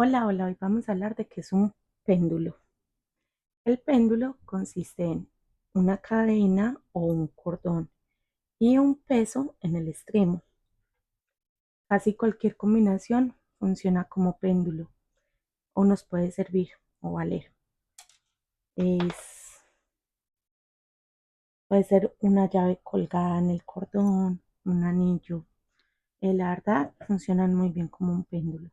Hola, hola, hoy vamos a hablar de qué es un péndulo. El péndulo consiste en una cadena o un cordón y un peso en el extremo. Casi cualquier combinación funciona como péndulo o nos puede servir o valer. Es, puede ser una llave colgada en el cordón, un anillo. La verdad, funcionan muy bien como un péndulo.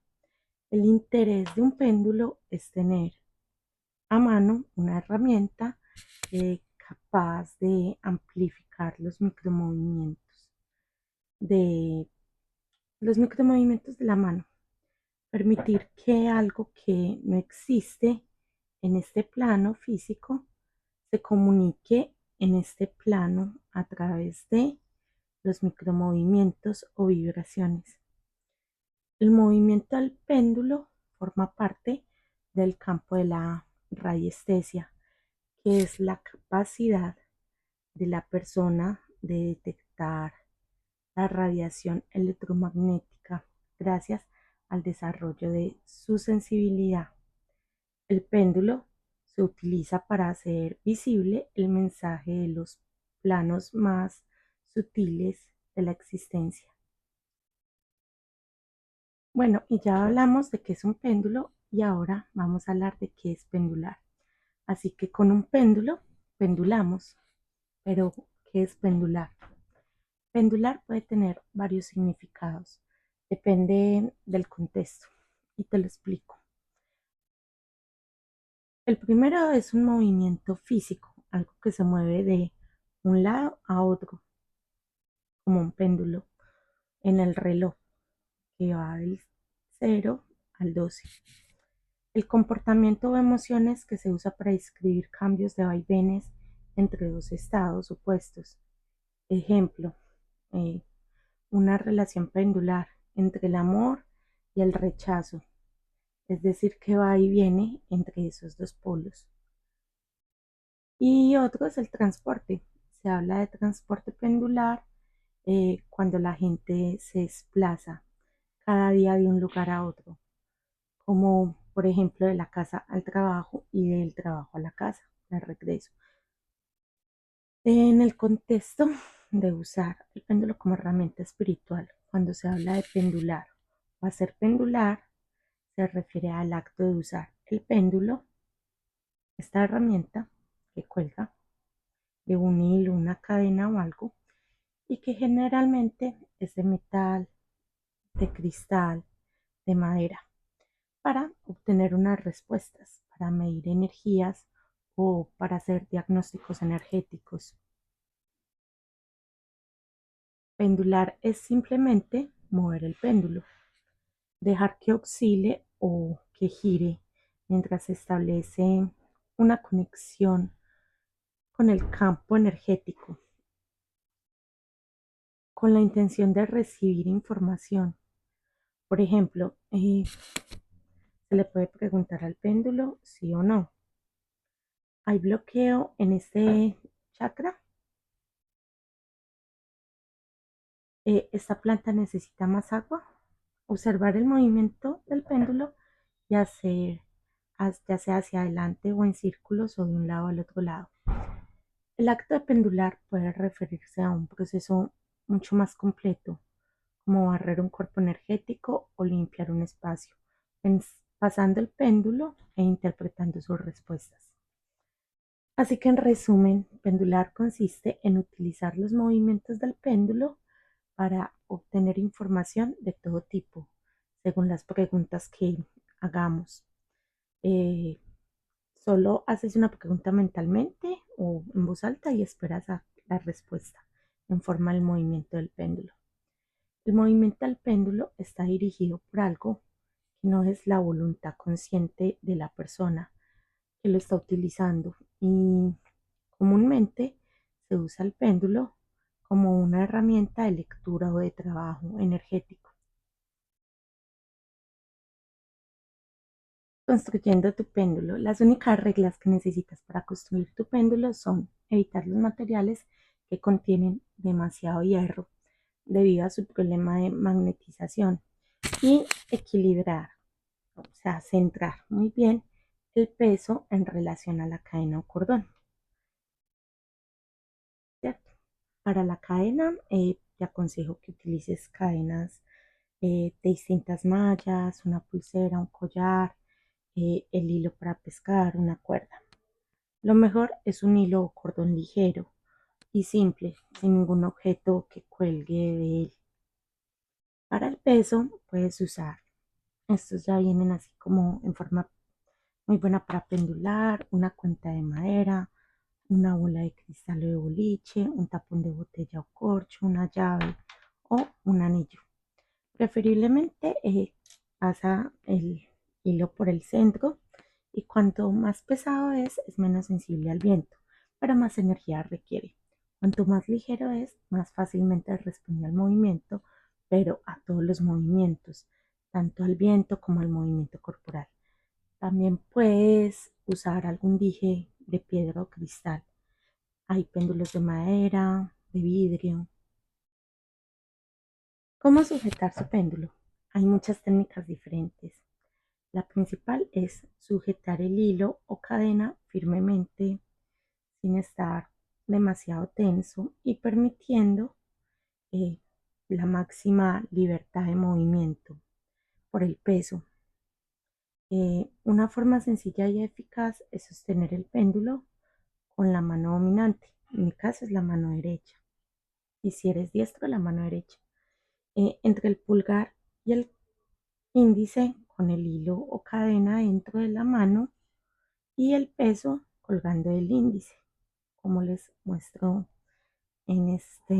El interés de un péndulo es tener a mano una herramienta capaz de amplificar de los micromovimientos de la mano, permitir que algo que no existe en este plano físico se comunique en este plano a través de los micromovimientos o vibraciones. El movimiento del péndulo forma parte del campo de la radiestesia, que es la capacidad de la persona de detectar la radiación electromagnética gracias al desarrollo de su sensibilidad. El péndulo se utiliza para hacer visible el mensaje de los planos más sutiles de la existencia. Bueno, y ya hablamos de qué es un péndulo y ahora vamos a hablar de qué es pendular. Así que con un péndulo pendulamos, pero ¿qué es pendular? Pendular puede tener varios significados, depende del contexto y te lo explico. El primero es un movimiento físico, algo que se mueve de un lado a otro, como un péndulo en el reloj que va del 0 al 12. El comportamiento o emociones que se usa para describir cambios de vaivenes entre dos estados opuestos. Ejemplo, eh, una relación pendular entre el amor y el rechazo, es decir, que va y viene entre esos dos polos. Y otro es el transporte. Se habla de transporte pendular cuando la gente se desplaza cada día de un lugar a otro, como por ejemplo de la casa al trabajo y del trabajo a la casa, de regreso. En el contexto de usar el péndulo como herramienta espiritual, cuando se habla de pendular o hacer pendular, se refiere al acto de usar el péndulo, esta herramienta que cuelga de un hilo, una cadena o algo, y que generalmente es de metal, de cristal, de madera, para obtener unas respuestas, para medir energías o para hacer diagnósticos energéticos. Pendular es simplemente mover el péndulo, dejar que oscile o que gire mientras se establece una conexión con el campo energético, con la intención de recibir información. Por ejemplo, se le puede preguntar al péndulo sí o no. ¿Hay bloqueo en este chakra? ¿Esta planta necesita más agua? Observar el movimiento del péndulo y hacer ya sea hacia adelante o en círculos o de un lado al otro lado. El acto de pendular puede referirse a un proceso mucho más completo, como barrer un cuerpo energético o limpiar un espacio, pasando el péndulo e interpretando sus respuestas. Así que en resumen, pendular consiste en utilizar los movimientos del péndulo para obtener información de todo tipo, según las preguntas que hagamos. Eh, Solo haces una pregunta mentalmente o en voz alta y esperas a la respuesta en forma del movimiento del péndulo. El movimiento del péndulo está dirigido por algo que no es la voluntad consciente de la persona que lo está utilizando y comúnmente se usa el péndulo como una herramienta de lectura o de trabajo energético. Construyendo tu péndulo. Las únicas reglas que necesitas para construir tu péndulo son evitar los materiales que contienen demasiado hierro debido a su problema de magnetización y equilibrar, o sea, centrar muy bien el peso en relación a la cadena o cordón, ¿cierto? Para la cadena, te aconsejo que utilices cadenas de distintas mallas, una pulsera, un collar, el hilo para pescar, una cuerda. Lo mejor es un hilo o cordón ligero y simple, sin ningún objeto que cuelgue de él. Para el peso, puedes usar, estos ya vienen así como en forma muy buena para pendular, una cuenta de madera, una bola de cristal o de boliche, un tapón de botella o corcho, una llave o un anillo. Preferiblemente pasa el hilo por el centro y cuanto más pesado es menos sensible al viento, pero más energía requiere. Cuanto más ligero es, más fácilmente responde al movimiento, pero a todos los movimientos, tanto al viento como al movimiento corporal. También puedes usar algún dije de piedra o cristal. Hay péndulos de madera, de vidrio. ¿Cómo sujetar su péndulo? Hay muchas técnicas diferentes. La principal es sujetar el hilo o cadena firmemente sin estar demasiado tenso y permitiendo eh, la máxima libertad de movimiento por el peso. Una forma sencilla y eficaz es sostener el péndulo con la mano dominante. En mi caso es la mano derecha. Y si eres diestro, la mano derecha. Entre el pulgar y el índice con el hilo o cadena dentro de la mano y el peso colgando del índice, como les muestro en este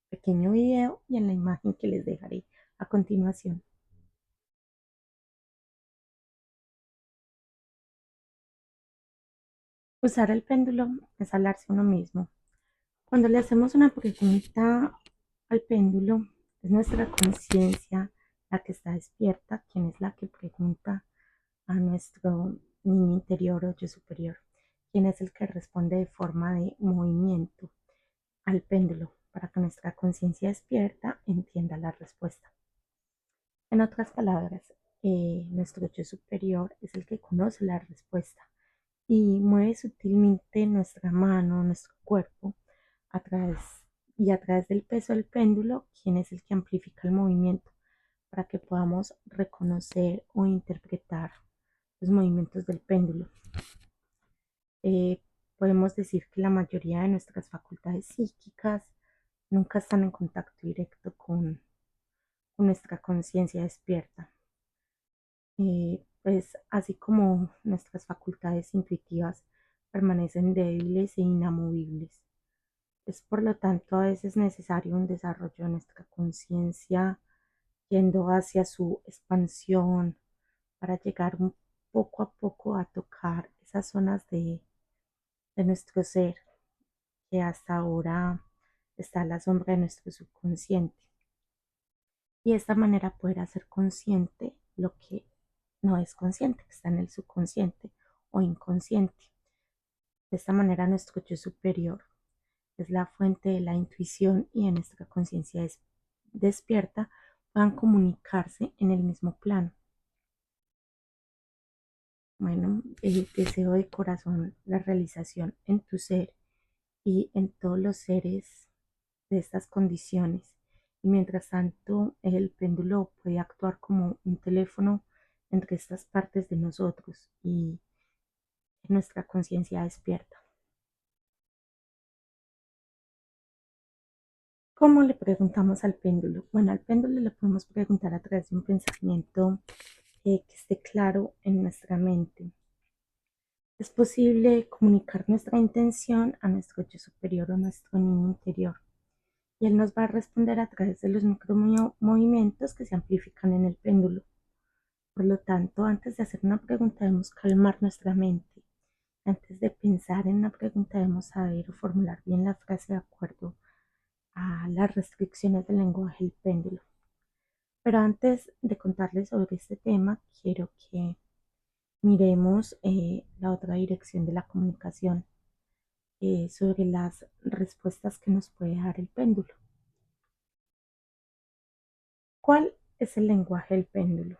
pequeño video y en la imagen que les dejaré a continuación. Usar el péndulo es hablarse a uno mismo. Cuando le hacemos una pregunta al péndulo, es nuestra conciencia la que está despierta, quien es la que pregunta a nuestro niño interior o yo superior, quien es el que responde de forma de movimiento al péndulo para que nuestra conciencia despierta entienda la respuesta. En otras palabras, nuestro yo superior es el que conoce la respuesta y mueve sutilmente nuestra mano, nuestro cuerpo a través a través del peso del péndulo, quien es el que amplifica el movimiento para que podamos reconocer o interpretar los movimientos del péndulo. Eh, Podemos decir que la mayoría de nuestras facultades psíquicas nunca están en contacto directo con nuestra conciencia despierta. Pues así como nuestras facultades intuitivas permanecen débiles e inamovibles. Es por lo tanto a veces necesario un desarrollo de nuestra conciencia yendo hacia su expansión para llegar poco a poco a tocar esas zonas de nuestro ser que hasta ahora está a la sombra de nuestro subconsciente. Y de esta manera poder hacer consciente lo que no es consciente, que está en el subconsciente o inconsciente. De esta manera nuestro yo superior es la fuente de la intuición y de nuestra conciencia despierta puedan comunicarse en el mismo plano. Bueno, deseo de corazón la realización en tu ser y en todos los seres de estas condiciones. Y mientras tanto, el péndulo puede actuar como un teléfono entre estas partes de nosotros y nuestra conciencia despierta. ¿Cómo le preguntamos al péndulo? Bueno, al péndulo le podemos preguntar a través de un pensamiento que esté claro en nuestra mente. Es posible comunicar nuestra intención a nuestro yo superior o nuestro niño interior y él nos va a responder a través de los micromovimientos que se amplifican en el péndulo. Por lo tanto, antes de hacer una pregunta debemos calmar nuestra mente. Antes de pensar en una pregunta debemos saber o formular bien la frase de acuerdo a las restricciones del lenguaje del péndulo. Pero antes de contarles sobre este tema, quiero que miremos la otra dirección de la comunicación, sobre las respuestas que nos puede dar el péndulo. ¿Cuál es el lenguaje del péndulo?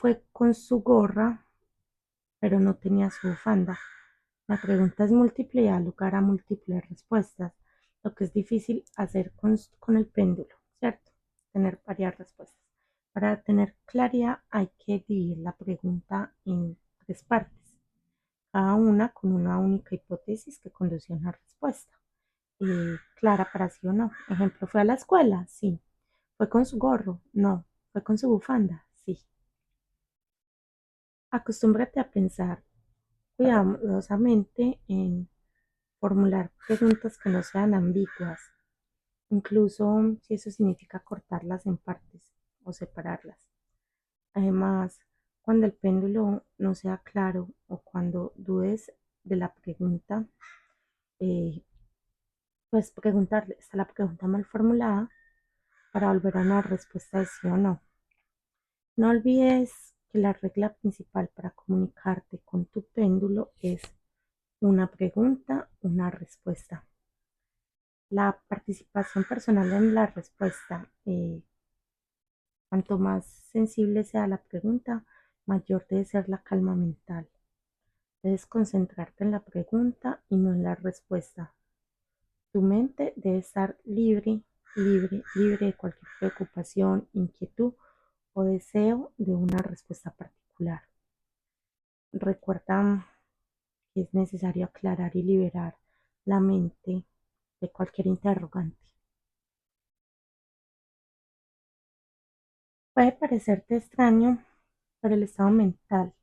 Fue con su gorra, pero no tenía su bufanda. La pregunta es múltiple y da lugar a múltiples respuestas, lo que es difícil hacer con el péndulo, ¿cierto? Tener varias respuestas. Para tener claridad hay que dividir la pregunta en tres partes, cada una con una única hipótesis que conduce a una respuesta. Clara para sí o no. Ejemplo, ¿fue a la escuela? Sí. ¿Fue con su gorro? No. ¿Fue con su bufanda? Sí. Acostúmbrate a pensar cuidadosamente en formular preguntas que no sean ambiguas, incluso si eso significa cortarlas en partes o separarlas. Además, cuando el péndulo no sea claro o cuando dudes de la pregunta, eh, pues preguntarle, ¿está la pregunta mal formulada? Para volver a una respuesta de sí o no. No olvides que la regla principal para comunicarte con tu péndulo es una pregunta, una respuesta. La participación personal en la respuesta, cuanto más sensible sea la pregunta, mayor debe ser la calma mental. Debes concentrarte en la pregunta y no en la respuesta. Tu mente debe estar libre, libre, libre de cualquier preocupación, inquietud o deseo de una respuesta particular. Recuerda que es necesario aclarar y liberar la mente de cualquier interrogante. Puede parecerte extraño, pero el estado mental,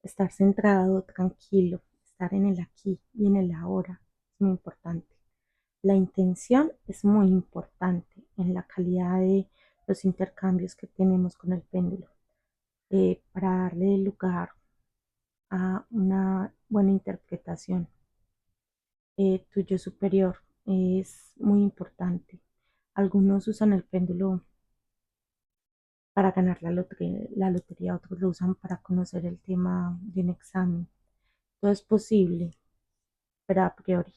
estar centrado, tranquilo, estar en el aquí y en el ahora es muy importante. La intención es muy importante en la calidad de los intercambios que tenemos con el péndulo, para darle lugar a una buena interpretación. Tu yo superior es muy importante. Algunos usan el péndulo para ganar la lotería, otros lo usan para conocer el tema de un examen. Todo es posible, pero a priori.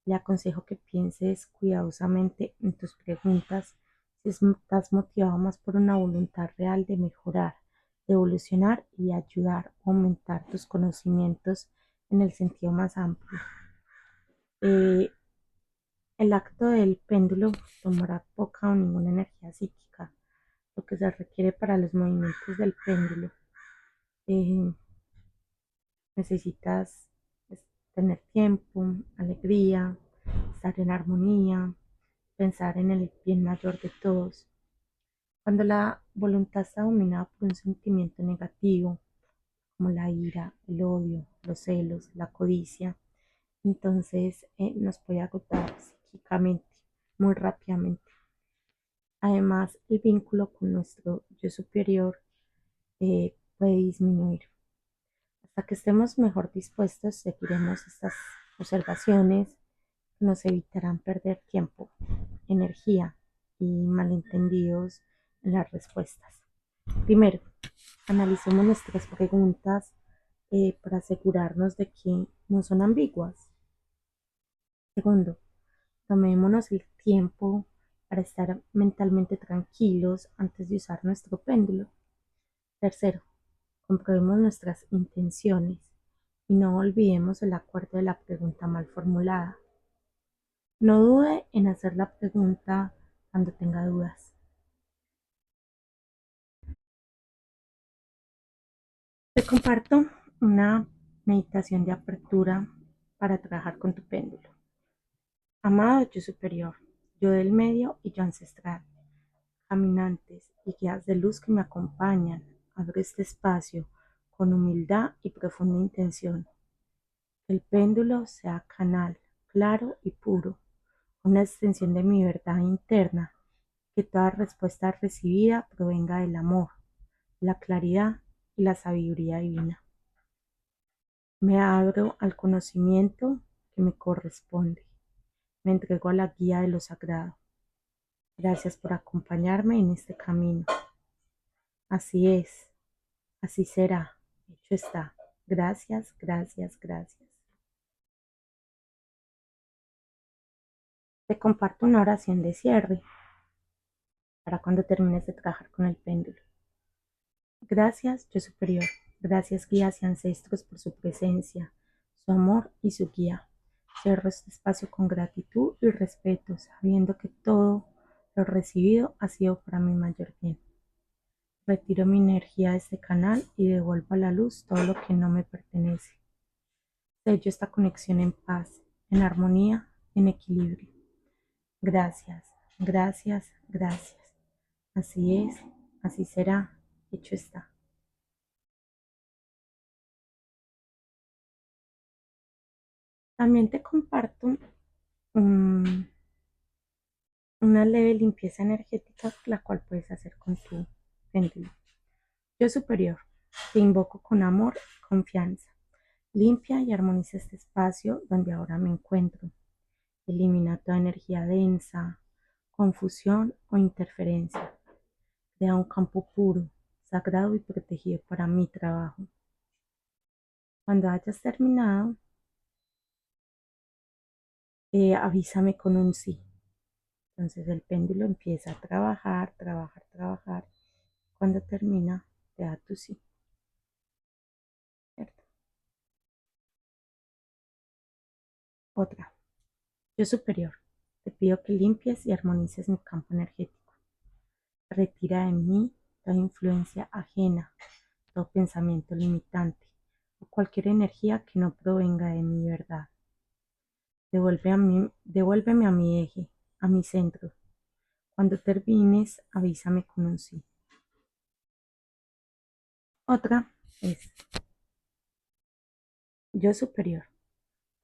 Le aconsejo que pienses cuidadosamente en tus preguntas si estás motivado más por una voluntad real de mejorar, de evolucionar y ayudar a aumentar tus conocimientos en el sentido más amplio. Eh, el acto del péndulo tomará poca o ninguna energía psíquica, lo que se requiere para los movimientos del péndulo. Eh, necesitas pues, tener tiempo, alegría, estar en armonía, pensar en el bien mayor de todos. Cuando la voluntad está dominada por un sentimiento negativo, como la ira, el odio, los celos, la codicia, entonces nos puede agotar psíquicamente muy rápidamente. Además, el vínculo con nuestro yo superior puede disminuir. Hasta que estemos mejor dispuestos, seguiremos estas observaciones que nos evitarán perder tiempo, energía y malentendidos en las respuestas. Primero, analicemos nuestras preguntas para asegurarnos de que no son ambiguas. Segundo, tomémonos el tiempo para estar mentalmente tranquilos antes de usar nuestro péndulo. Tercero, comprobemos nuestras intenciones y no olvidemos el acuerdo de la pregunta mal formulada. No dude en hacer la pregunta cuando tenga dudas. Te comparto una meditación de apertura para trabajar con tu péndulo. Amado yo superior, yo del medio y yo ancestral, caminantes y guías de luz que me acompañan, abro este espacio con humildad y profunda intención. Que el péndulo sea canal, claro y puro, una extensión de mi verdad interna, que toda respuesta recibida provenga del amor, la claridad y la sabiduría divina. Me abro al conocimiento que me corresponde. Me entrego a la guía de lo sagrado. Gracias por acompañarme en este camino. Así es, así será. Hecho está. Gracias, gracias, gracias. Te comparto una oración de cierre para cuando termines de trabajar con el péndulo. Gracias, yo superior. Gracias, guías y ancestros, por su presencia, su amor y su guía. Cierro este espacio con gratitud y respeto, sabiendo que todo lo recibido ha sido para mi mayor bien. Retiro mi energía de este canal y devuelvo a la luz todo lo que no me pertenece. Sello esta conexión en paz, en armonía, en equilibrio. Gracias, gracias, gracias. Así es, así será, hecho está. También te comparto un- una leve limpieza energética, la cual puedes hacer con tu péndulo. Yo superior, te invoco con amor y confianza. Limpia y armoniza este espacio donde ahora me encuentro. Elimina toda energía densa, confusión o interferencia. Crea un campo puro, sagrado y protegido para mi trabajo. Cuando hayas terminado, avísame con un sí. Entonces el péndulo empieza a trabajar, trabajar, trabajar. Cuando termina, te da tu sí, ¿cierto? Otra. Yo superior, te pido que limpies y armonices mi campo energético. Retira de mí toda influencia ajena, todo pensamiento limitante o cualquier energía que no provenga de mi verdad. Devuélveme a mi eje, a mi centro. Cuando termines, avísame con un sí. Otra es, yo superior,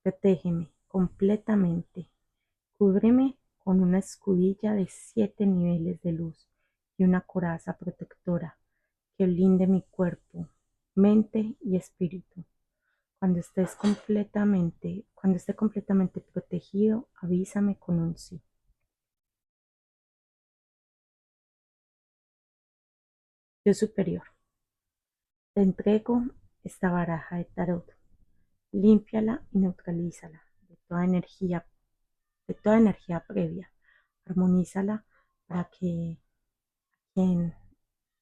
protégeme completamente. Cúbreme con una escudilla de 7 niveles de luz y una coraza protectora que blinde mi cuerpo, mente y espíritu. Cuando esté completamente protegido, avísame con un sí. Yo superior, te entrego esta baraja de tarot. Límpiala y neutralízala de toda energía previa. Armonízala para que quien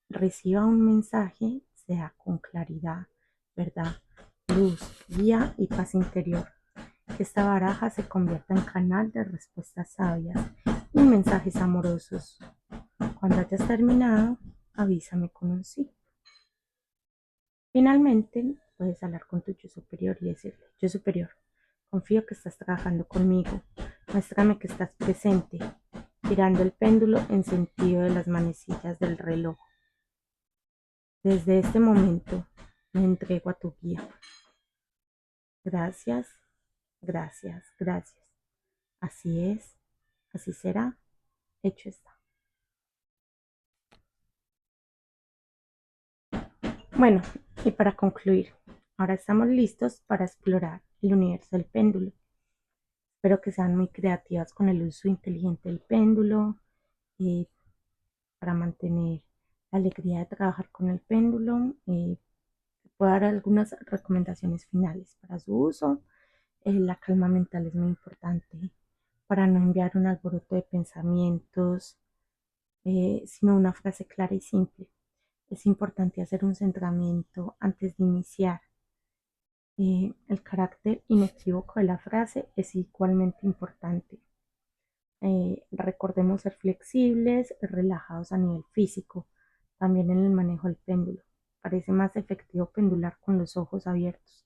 reciba un mensaje sea con claridad, verdad, luz, guía y paz interior. Que esta baraja se convierta en canal de respuestas sabias y mensajes amorosos. Cuando hayas terminado, avísame con un sí. Finalmente, puedes hablar con tu yo superior y decirle, yo superior, confío que estás trabajando conmigo. Muéstrame que estás presente, girando el péndulo en sentido de las manecillas del reloj. Desde este momento me entrego a tu guía. Gracias, gracias, gracias. Así es, así será, hecho está. Bueno, y para concluir, ahora estamos listos para explorar el universo del péndulo. Espero que sean muy creativas con el uso inteligente del péndulo, eh, para mantener la alegría de trabajar con el péndulo. Puedo dar algunas recomendaciones finales para su uso. La calma mental es muy importante para no enviar un alboroto de pensamientos, sino una frase clara y simple. Es importante hacer un centramiento antes de iniciar. El carácter inequívoco de la frase es igualmente importante. Recordemos ser flexibles, relajados a nivel físico, también en el manejo del péndulo. Parece más efectivo pendular con los ojos abiertos.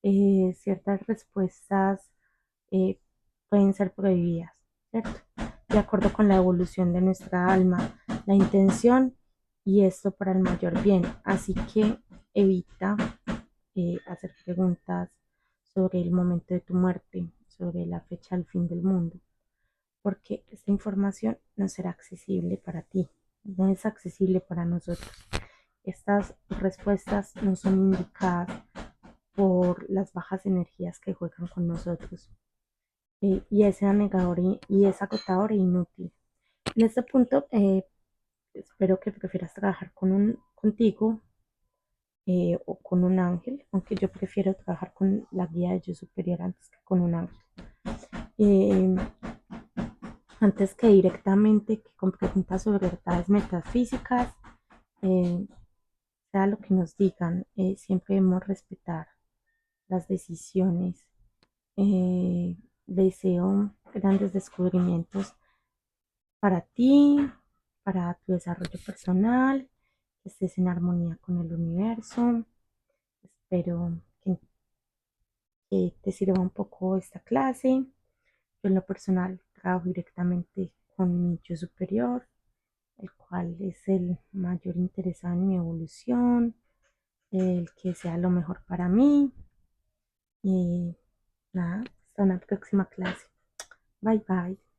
Ciertas respuestas eh, pueden ser prohibidas, ¿cierto? De acuerdo con la evolución de nuestra alma, la intención y esto para el mayor bien. Así que evita hacer preguntas sobre el momento de tu muerte, sobre la fecha del fin del mundo, porque esta información no será accesible para ti, no es accesible para nosotros. Estas respuestas no son indicadas por las bajas energías que juegan con nosotros, y es anegador y es agotador e inútil. En este punto, espero que prefieras trabajar contigo, o con un ángel, aunque yo prefiero trabajar con la guía de yo superior antes que con un ángel. Eh, Antes que directamente que con preguntas sobre verdades metafísicas, eh, sea lo que nos digan, siempre debemos respetar las decisiones. Deseo grandes descubrimientos para ti, para tu desarrollo personal, que estés en armonía con el universo. Espero que te sirva un poco esta clase. Yo en lo personal trabajo directamente con mi yo superior, el cual es el mayor interesado en mi evolución, el que sea lo mejor para mí. Y nada, hasta una próxima clase. Bye bye.